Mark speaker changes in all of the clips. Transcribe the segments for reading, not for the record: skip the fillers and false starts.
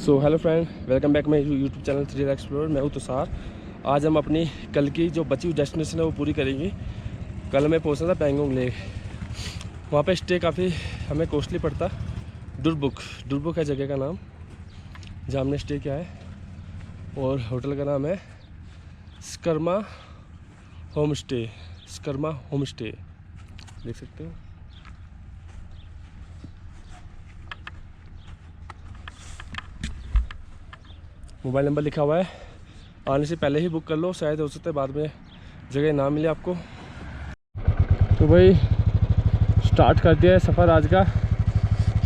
Speaker 1: So hello friend, welcome back my YouTube channel 3D explorer. मैं हूँ तुषार। आज हम अपनी कल की जो बची हुई डेस्टिनेशन है वो पूरी करेंगे। कल हमें पहुँचना था पैंगोंग लेक। वहाँ पे स्टे काफ़ी हमें कॉस्टली पड़ता। दुरबुक है जगह का नाम जहाँ हमने स्टे किया है, और होटल का नाम है स्कर्मा होम स्टे। देख सकते हो। मोबाइल नंबर लिखा हुआ है, आने से पहले ही बुक कर लो, शायद हो सकता है बाद में जगह ना मिले आपको। तो भाई स्टार्ट कर दिया है सफ़र आज का।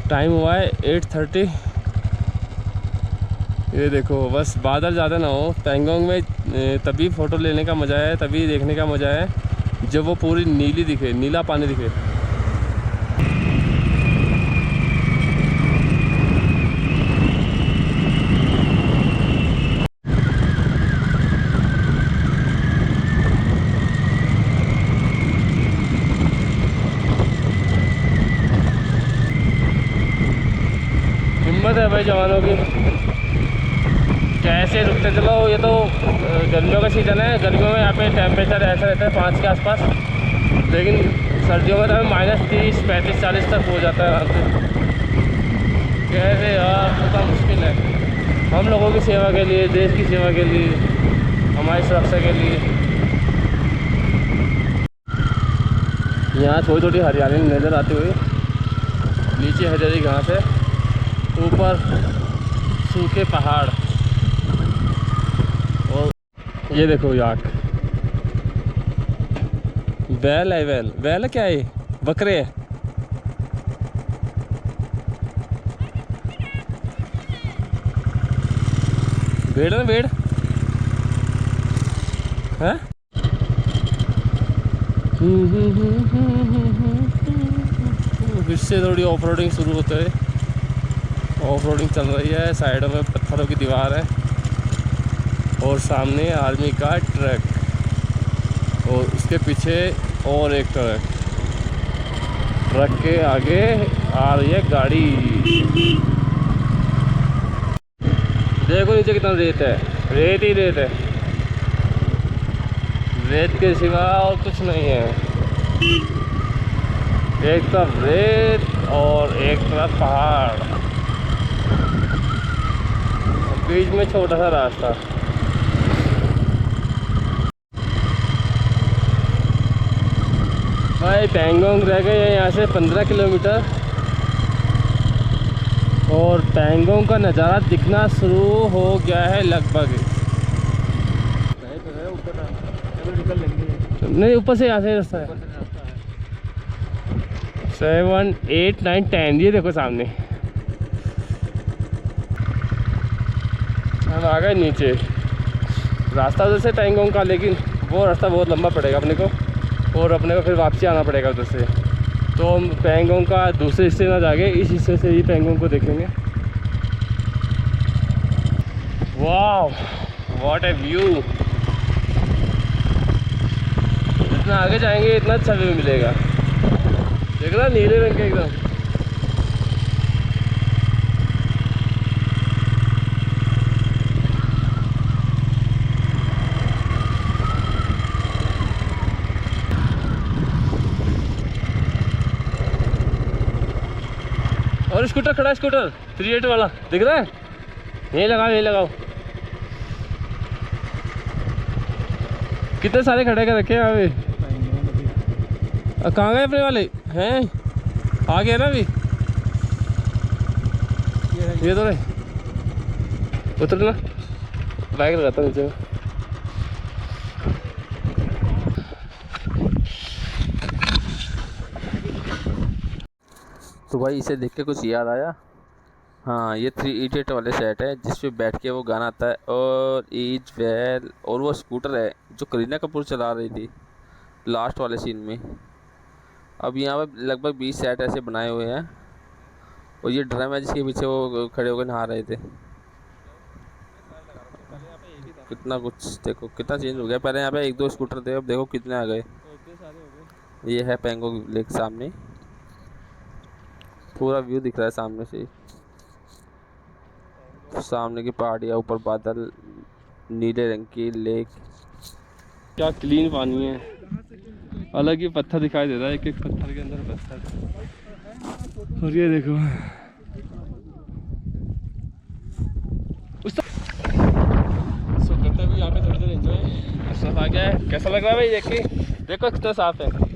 Speaker 1: टाइम हुआ है 8:30। ये देखो, बस बादल ज़्यादा ना हो। पैंगोंग में तभी फ़ोटो लेने का मज़ा है, तभी देखने का मज़ा है जब वो पूरी नीली दिखे, नीला पानी दिखे। हिम्मत है भाई जवानों की। कैसे रुकते चलो। ये तो गर्मियों का सीज़न है। गर्मियों में यहाँ पे टेम्परेचर ऐसा रहता है 5 के आसपास, लेकिन सर्दियों में तो -30, -35, -40 तक हो जाता है आराम से। कैसे यार, थोड़ा मुश्किल है। हम लोगों की सेवा के लिए, देश की सेवा के लिए, हमारी सुरक्षा के लिए। यहाँ थोड़ी थोड़ी हरियाली नज़र आती हुई। नीचे हरी घास है, ऊपर सूखे पहाड़। और ये देखो याक, बैल है। बैल है क्या है? बकरे है। भेड़ है ना, भेड़ है। फिर से थोड़ी ऑफ रोडिंग शुरू होते है। ऑफ रोडिंग चल रही है। साइडों में पत्थरों की दीवार है और सामने आर्मी का ट्रक, और उसके पीछे और एक ट्रक के आगे आ रही है गाड़ी। देखो नीचे कितना रेत है, रेत ही रेत है। रेत के सिवा और कुछ नहीं है। एक तरफ रेत और एक तरफ पहाड़, बीच में छोटा सा रास्ता। भाई पैंगोंग रह गए हैं यहाँ से 15 किलोमीटर, और पैंगोंग का नज़ारा दिखना शुरू हो गया है लगभग। नहीं, ऊपर से यहाँ से रास्ता है। 7, 8, 9, 10, ये देखो सामने। हम आ गए नीचे। रास्ता उधर से पैंगोंग का, लेकिन वो रास्ता बहुत लंबा पड़ेगा अपने को, और अपने को फिर वापसी आना पड़ेगा उधर से। तो हम पैंगोंग का दूसरे हिस्से ना जाके इस हिस्से से ही पैंगोंग को देखेंगे। वाह, व्हाट ए व्यू। जितना आगे जाएंगे इतना अच्छा व्यू मिलेगा। देख रहा, नीले रंग के एकदम। और स्कूटर खड़ा है, स्कूटर 38 वाला दिख रहा है। यही लगाओ, यही लगाओ। कितने सारे खड़े कर रखे हैं अभी। कहाँ गए अपने वाले हैं? आ गया ना अभी। ये तो नहीं उतरना, बाइक लगाता हूँ नीचे। तो भाई इसे देख के कुछ याद आया। हाँ, ये 3 इडियट वाले सेट है जिस पे बैठ के वो गाना आता है, और ईज वेल। और वो स्कूटर है जो करीना कपूर चला रही थी लास्ट वाले सीन में। अब यहाँ पे लगभग 20 सेट ऐसे बनाए हुए हैं, और ये ड्रम है जिसके पीछे वो खड़े होकर नहा रहे थे। कितना कुछ देखो, कितना चेंज हो गया। पहले यहाँ पे 1-2 स्कूटर थे, अब देखो कितने आ गए। ये है पैंगोंग लेक सामने, पूरा व्यू दिख रहा है सामने से।
Speaker 2: सामने की पहाड़ियाँ, ऊपर बादल, नीले रंग की लेक।
Speaker 1: क्या क्लीन पानी है, अलग ही पत्थर दिखाई दे रहा है, एक एक पत्थर के अंदर पत्थर। और ये देखो सो करते हैं भी यहाँ पे थोड़ी देर एंजॉय। अशरफ आ गया है, कैसा लग रहा है भाई देख के? देखो कितना साफ है।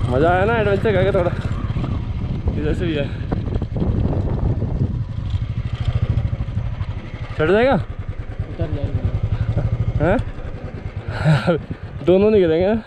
Speaker 1: मज़ा आया ना एडवेंचर करके? थोड़ा इधर से भी है, चढ़ जाएगा, उतर जाएगा हैं? दोनों नहीं गिरेंगे हैं?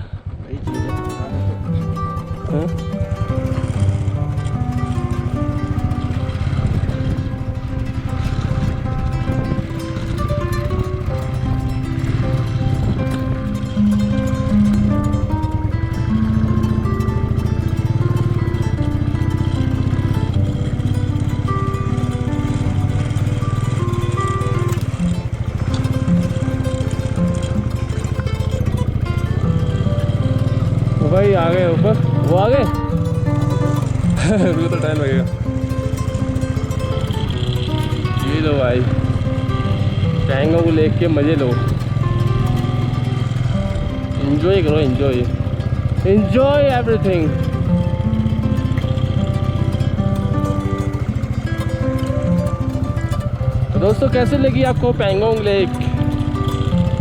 Speaker 1: भाई आ गए ऊपर, वो आ गए। रुको तो टाइम लगेगा। ये लो भाई, पैंगोंग लेक के मज़े लो, एंजॉय करो, एंजॉय एवरीथिंग। तो दोस्तों कैसे लगी आपको पैंगोंग लेक?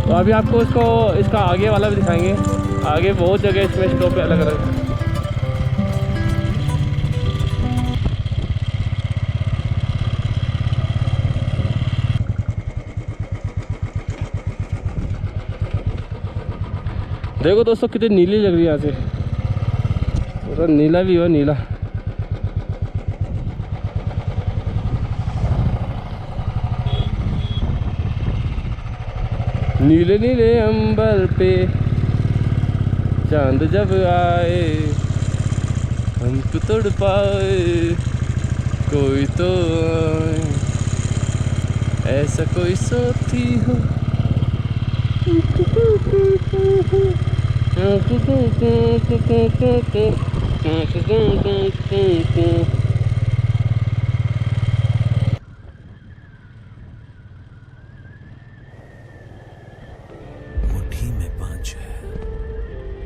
Speaker 1: तो अभी आपको इसका आगे वाला भी दिखाएंगे। आगे बहुत जगह इसमें स्टॉप है अलग अलग। देखो दोस्तों कितनी नीली लग रही है यहाँ से, पूरा नीला भी हो, नीला। नीले नीले अंबर पे चांद जब आए, हमको तोड़ पाए कोई तो आए, ऐसा कोई साथी हो।
Speaker 3: मुट्ठी में पाँच है,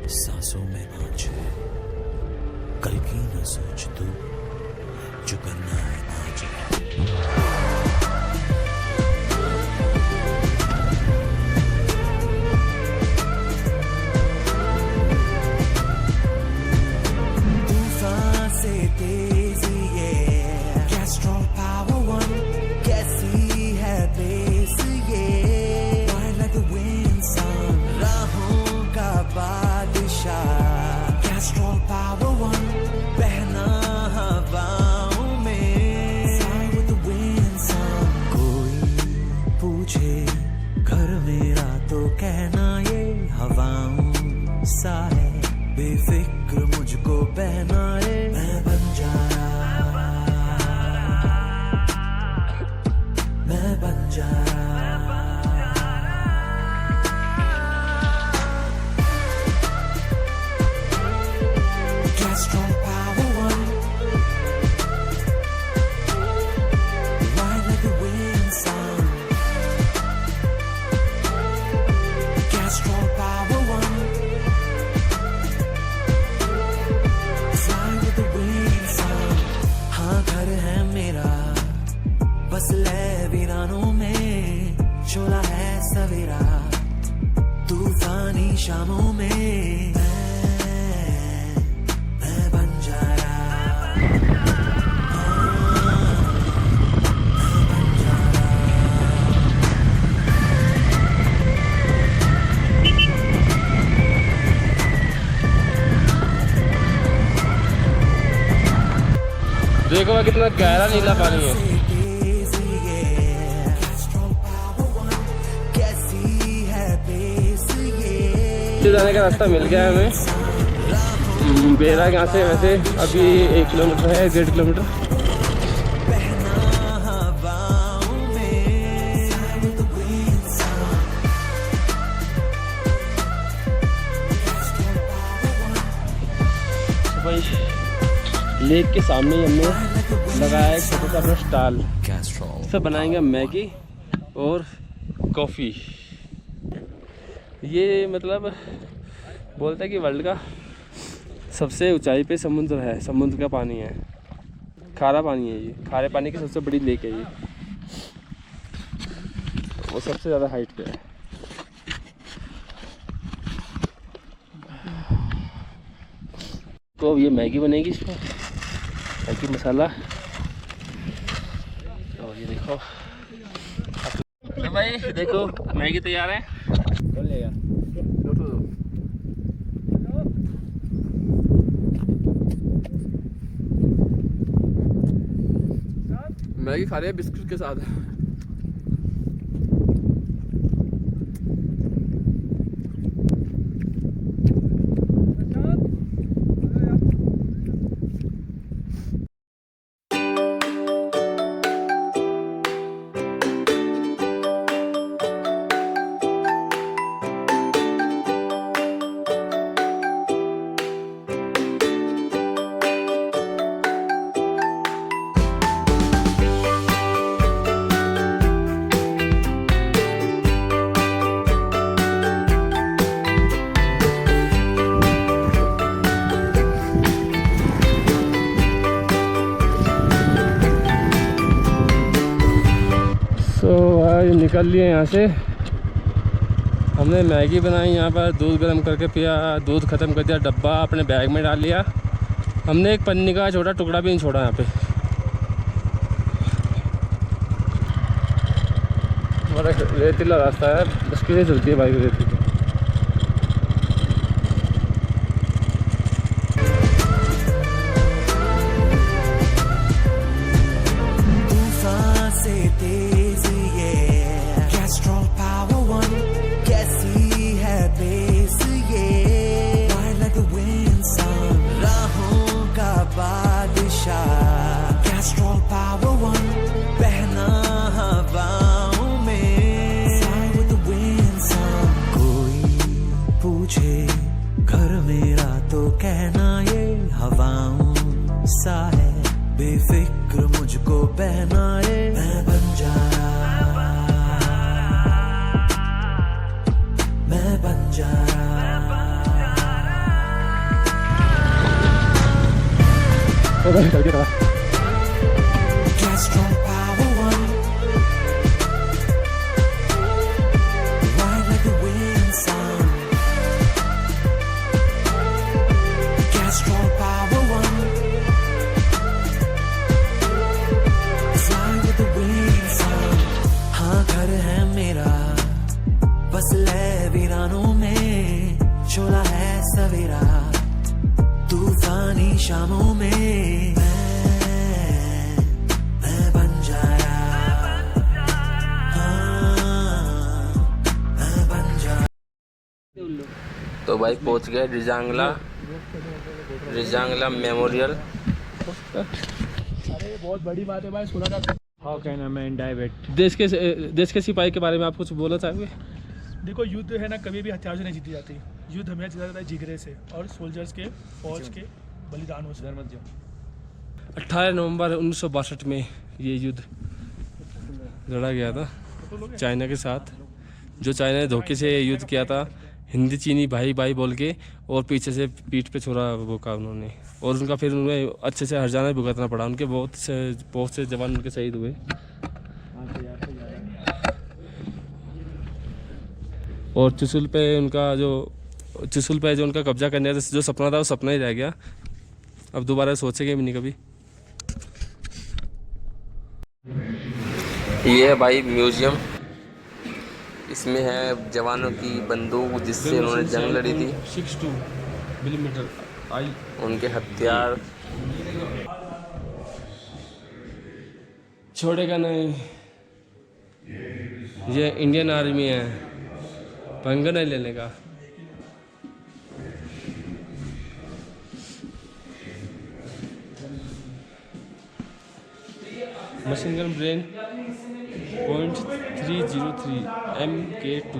Speaker 3: सांसों में आँच है, कल की न सोच तू, जो करना है आज है। तूफान से तेजी ये, कैस्ट्रॉल पावर वन, कैसी है बेस ये, Ride like the wind sun, राहों का बादशाह, कैस्ट्रॉल पावर वन, बहना हवाओं में, Fly with the wind Banjara Castrol Power One Ride like the wind sun Castrol Power One Fly with the wind sun हाँ घर है मेरा बस ले वीरानों में शोला है सवेरा तूफानी शामों में मैं बंजारा
Speaker 1: देखो कितना गहरा नीला पानी है। जाने का रास्ता मिल गया है हमें बेरा यहाँ से वैसे अभी 1 किलोमीटर है 1.5 किलोमीटर। भाई लेक के सामने ही हमने लगाया है छोटा सा अपना स्टॉल। सब बनाएंगे मैगी और कॉफ़ी। ये मतलब बोलता है कि वर्ल्ड का सबसे ऊंचाई पे समुद्र है, समुद्र का पानी है, खारा पानी है। ये खारे पानी की सबसे बड़ी लेक है ये, वो सबसे ज़्यादा हाइट पे है। तो अब ये मैगी बनेगी, इसमें मैगी मसाला। और ये देखो तो भाई देखो मैगी तैयार है। मैगी खा रहे हैं बिस्कुट के साथ। निकल लिए यहाँ से। हमने मैगी बनाई, यहाँ पर दूध गर्म करके पिया, दूध ख़त्म कर दिया, डब्बा अपने बैग में डाल लिया। हमने एक पन्नी का छोटा टुकड़ा भी नहीं छोड़ा यहाँ पे। हमारा रेतीला रास्ता है, मुश्किल से चलती है बाइक रेती पे।
Speaker 3: घर मेरा तो कहना ये हवाओं सा है, बेफिक्र मुझको पहनाए मैं बंजारा, मैं Banjara. Castrol Power One, ride like the wind sun. Castrol Power One, fly with the wind sun. हाँ घर है मेरा बस ले वीरानों में, शोला है सवेरा तूफानी शामों में मैं बंजारा, हाँ मैं बंजारा।
Speaker 2: तो भाई पहुंच गए रिजांगला मेमोरियल।
Speaker 1: अरे बहुत बड़ी बात है भाई, सुना था।
Speaker 4: How can a man die with.
Speaker 1: देश के सिपाही के बारे में आप कुछ बोलना चाहेंगे?
Speaker 5: देखो, युद्ध है ना, कभी भी हथियार से नहीं जीती जाती। युद्ध हमें जीता जाता है जिगरे से और सोल्जर्स के, फौज के बलिदानों से।
Speaker 1: 18 नवंबर 1962 में ये युद्ध लड़ा गया था चाइना के साथ। जो चाइना ने धोखे से युद्ध किया था, हिंदी चीनी भाई भाई बोल के, और पीछे से पीठ पे छोड़ा भोंका उन्होंने, और उनका फिर उन्हें अच्छे से हरजाना भुगतना पड़ा। उनके बहुत से जवान उनके शहीद हुए। और चुशुल पे जो उनका कब्जा करने का जो सपना था, वो सपना ही रह गया। अब दोबारा सोचेंगे भी नहीं कभी।
Speaker 2: ये है भाई म्यूजियम। इसमें है जवानों की बंदूक जिससे उन्होंने जंग लड़ी थी,
Speaker 1: 62 मिलीमीटर आई,
Speaker 2: उनके हथियार।
Speaker 1: छोड़ेगा नहीं। ये इंडियन आर्मी है, पंगा नहीं लेने का। Machine gun brain .303 MK2।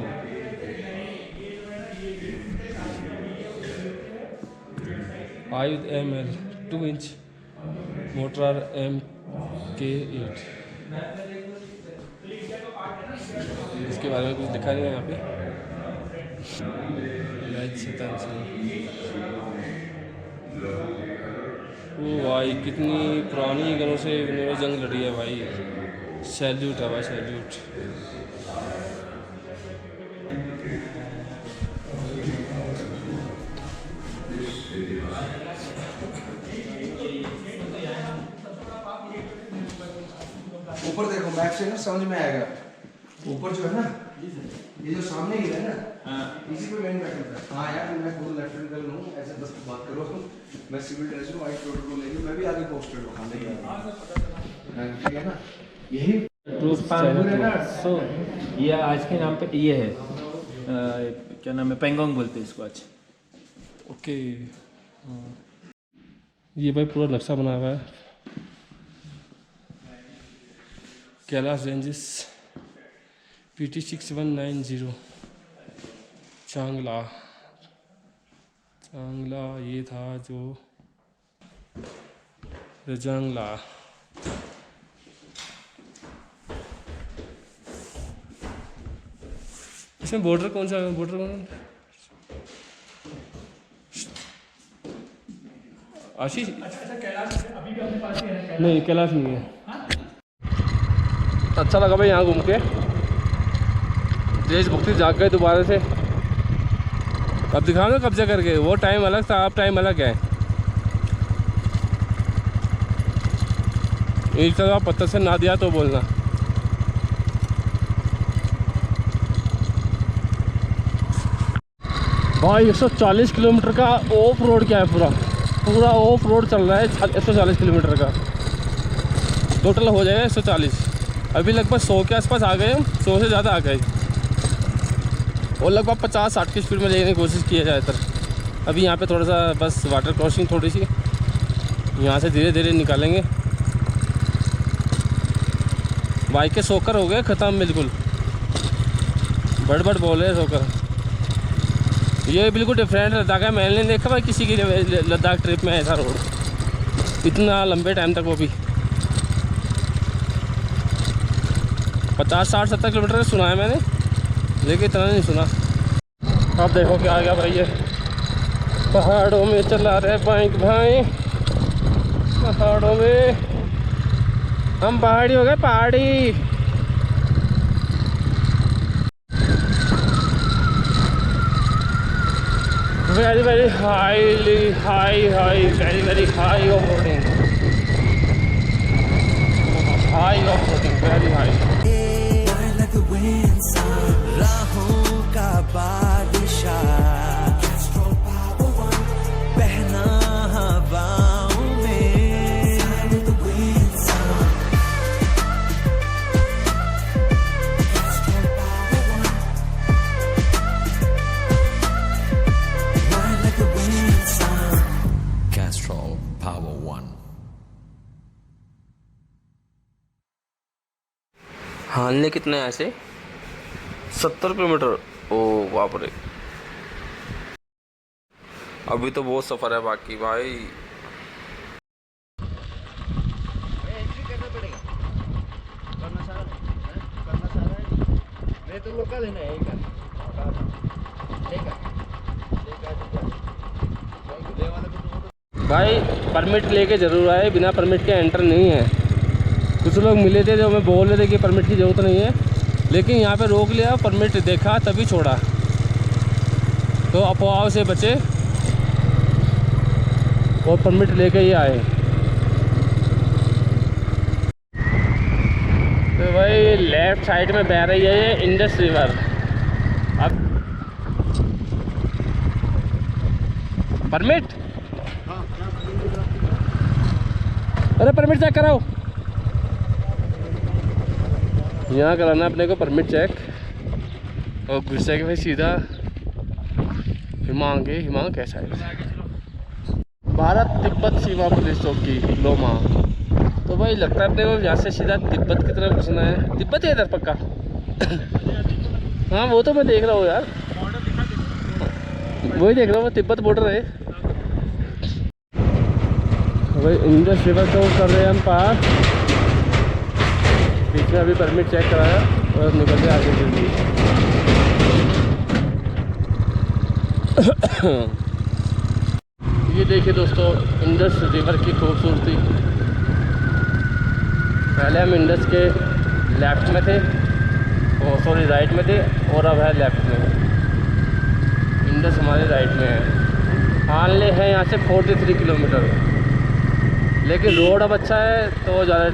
Speaker 1: आयुध ML 2 इंच मोटर MK8। इसके बारे में कुछ लिखा नहीं है यहाँ पे। ओ भाई, कितनी पुरानी गनों से इन्होंने जंग लड़ी है भाई। सैल्यूट है भाई, सैल्यूट।
Speaker 6: ऊपर देखो, मैप से ना समझ में आएगा। ऊपर जो है ना, ये जो सामने ही है ना, इसी पे मेन बैठना है। हाँ यार, मैं खुद लेफ्टिनेंट कर्नल हूँ, ऐसे बस बात करो। मैं सिविल ड्रेस में व्हाइट कोट को लेके मैं भी आगे पोस्टेड हूँ। ठीक है ना, यही
Speaker 4: सो ये आज के नाम पे ये है क्या नाम है, पेंगोंग बोलते हैं इसको आज।
Speaker 1: ओके, ये भाई पूरा नक्शा बना हुआ है। कैलाश रेंजेस PT 6190 चांगला। ये था जो रजांगला। इसमें बॉर्डर कौन सा है? आशीष? नहीं, कैलाश नहीं है। अच्छा लगा भाई यहाँ घूम के। देशभक्ति जाग गए दोबारा से। अब दिखाओ ना कब्जा करके, वो टाइम अलग था, अब टाइम अलग है। एक तरह पत्थर से ना दिया तो बोलना। भाई 140 किलोमीटर का ऑफ रोड क्या है, पूरा ऑफ रोड चल रहा है। 140 किलोमीटर का टोटल हो जाएगा 140। अभी लगभग 100 के आसपास आ गए हम, 100 से ज़्यादा आ गए। और लगभग 50-60 की स्पीड में लेने की कोशिश की है ज़्यादातर। अभी यहाँ पे थोड़ा सा बस वाटर क्रॉसिंग थोड़ी सी, यहाँ से धीरे धीरे निकालेंगे। बाइक के सोकर हो गए ख़त्म बिल्कुल, बड़ बोल रहे सोकर। ये बिल्कुल डिफरेंट लद्दाख है। मैंने नहीं देखा भाई किसी की लद्दाख ट्रिप में ऐसा रोड इतना लंबे टाइम तक। वो भी 50-60-70 किलोमीटर सुना है मैंने, लेकिन इतना नहीं सुना। अब देखो क्या आ गया भाई, ये पहाड़ों में चला रहे बाइक भाई। पहाड़ों में हम पहाड़ी हो गए, पहाड़ी। very very high off-roading, very high।
Speaker 2: हालने कितने हैं ऐसे? 70 किलोमीटर। ओ बाप रे, अभी तो बहुत सफ़र है बाकी भाई।
Speaker 1: भाई परमिट लेके ज़रूर आए, बिना परमिट के एंटर नहीं है। कुछ लोग मिले थे जो हमें बोल रहे थे कि परमिट की ज़रूरत नहीं है, लेकिन यहाँ पे रोक लिया, परमिट देखा तभी छोड़ा। तो अफवाह से बचे और परमिट लेके ही आए। तो भाई लेफ्ट साइड में बह रही है ये इंडस रिवर। अब परमिट, अरे परमिट चेक कराओ। यहाँ कराना अपने को परमिट चेक, और गुस्से के भाई सीधा हिमांग कैसा है, भारत तिब्बत सीमा पुलिस चौकी लोमा। तो भाई लगता है अपने को यहाँ से सीधा तिब्बत की तरफ घुसना है। तिब्बत है इधर पक्का? हाँ वो तो मैं देख रहा हूँ यार, वही देख रहा हूँ, वो तिब्बत बॉर्डर है भाई। इंडस रिवर को कर रहे हैं हम पार। बीच में अभी परमिट चेक कराया और निकल गए आगे जल्दी। ये देखिए दोस्तों इंडस रिवर की खूबसूरती। पहले हम इंडस के लेफ़्ट में थे, सॉरी राइट में थे, और अब है लेफ़्ट में। इंडस हमारे राइट में है। हानले है यहाँ से 43 किलोमीटर, लेकिन रोड अब अच्छा है तो ज़्यादा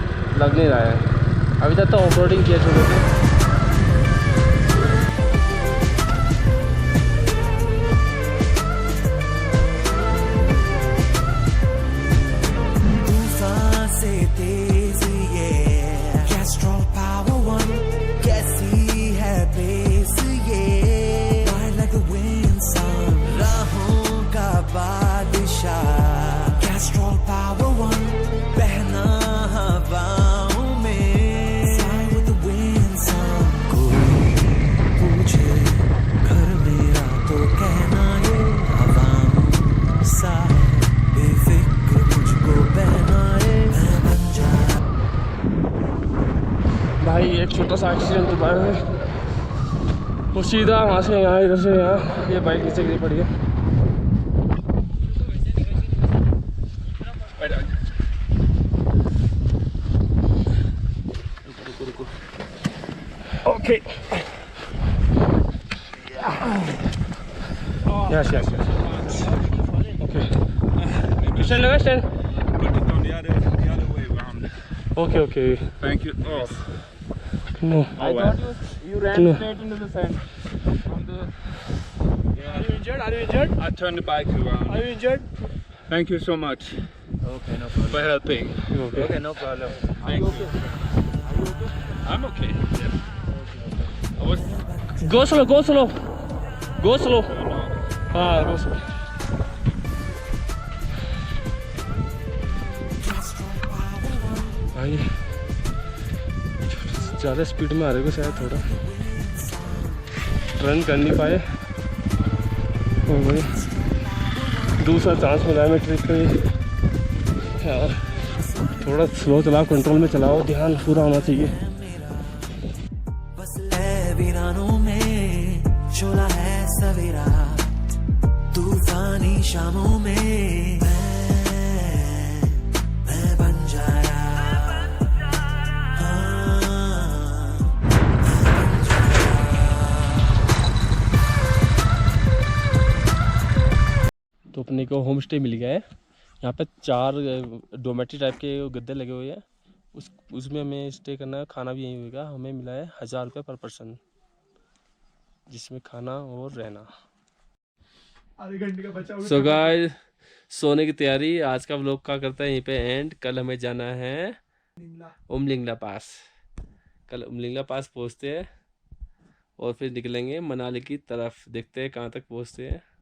Speaker 1: लग नहीं रहा है। अभी तक तो ऑफ रोडिंग किया शुरू थे।
Speaker 3: तूफान से तेज ये कैस्ट्रॉल पावर वन, कैसी है बेस ये, ride like the wind sun, राहों का बादशाह, कैस्ट्रॉल पावर वन, बहना हवाओं में, fly with the wind sun। कोई पूछे घर मेरा तो कहना ये हवाओं सा है, बेफिक्र मुझको बहना है, मैं बन जा।
Speaker 1: भाई एक छोटा सा एक्सीडेंट हुआ है, वो सीधा वहाँ से यहाँ, इधर से यहाँ, ये बाइक नीचे गिरी पड़ी है। Okay yes yes yes okay, stand लगा stand.
Speaker 7: Put it on the other way around.
Speaker 1: Okay okay
Speaker 7: Thank you. Oh,
Speaker 1: no
Speaker 7: oh well.
Speaker 5: You ran
Speaker 1: No.
Speaker 5: straight into the sand. Are you injured? Are you injured?
Speaker 7: I turned the bike around.
Speaker 5: Are you injured?
Speaker 7: Thank you so much
Speaker 4: Okay, no problem.
Speaker 7: for helping.
Speaker 1: Okay
Speaker 4: Okay, no problem.
Speaker 7: Thank you. I'm okay. Yes. I was.
Speaker 1: Go slow go slow go slow, हाँ go slow. भाई ज़्यादा speed में आ रहे हो शायद, थोड़ा run कर नहीं पाए। और भाई दूसरा चांस मिला है मैं ट्रिप पे यार। थोड़ा स्लो चलाओ, कंट्रोल में चलाओ, ध्यान पूरा होना चाहिए।
Speaker 3: बस है वीरानों में शोला है सवेरा, तूफानी शामों में मैं बन जाया। हाँ, मैं बन जाया।
Speaker 1: तो अपने को होम स्टे मिल गया है। यहाँ पे 4 डोमेट्री टाइप के गद्दे लगे हुए हैं। उसमें हमें स्टे करना है, खाना भी यहीं होगा। हमें मिला है 1000 रुपये पर पर्सन, जिसमें खाना और रहना।
Speaker 5: आधे घंटे का बचा हुआ।
Speaker 1: सो गाइस सोने की तैयारी। आज का व्लॉग का करता है यहीं पे एंड। कल हमें जाना है उमलिंगला पास। कल उमलिंगला पास पहुँचते हैं और फिर निकलेंगे मनाली की तरफ। देखते हैं कहाँ तक पहुँचते हैं।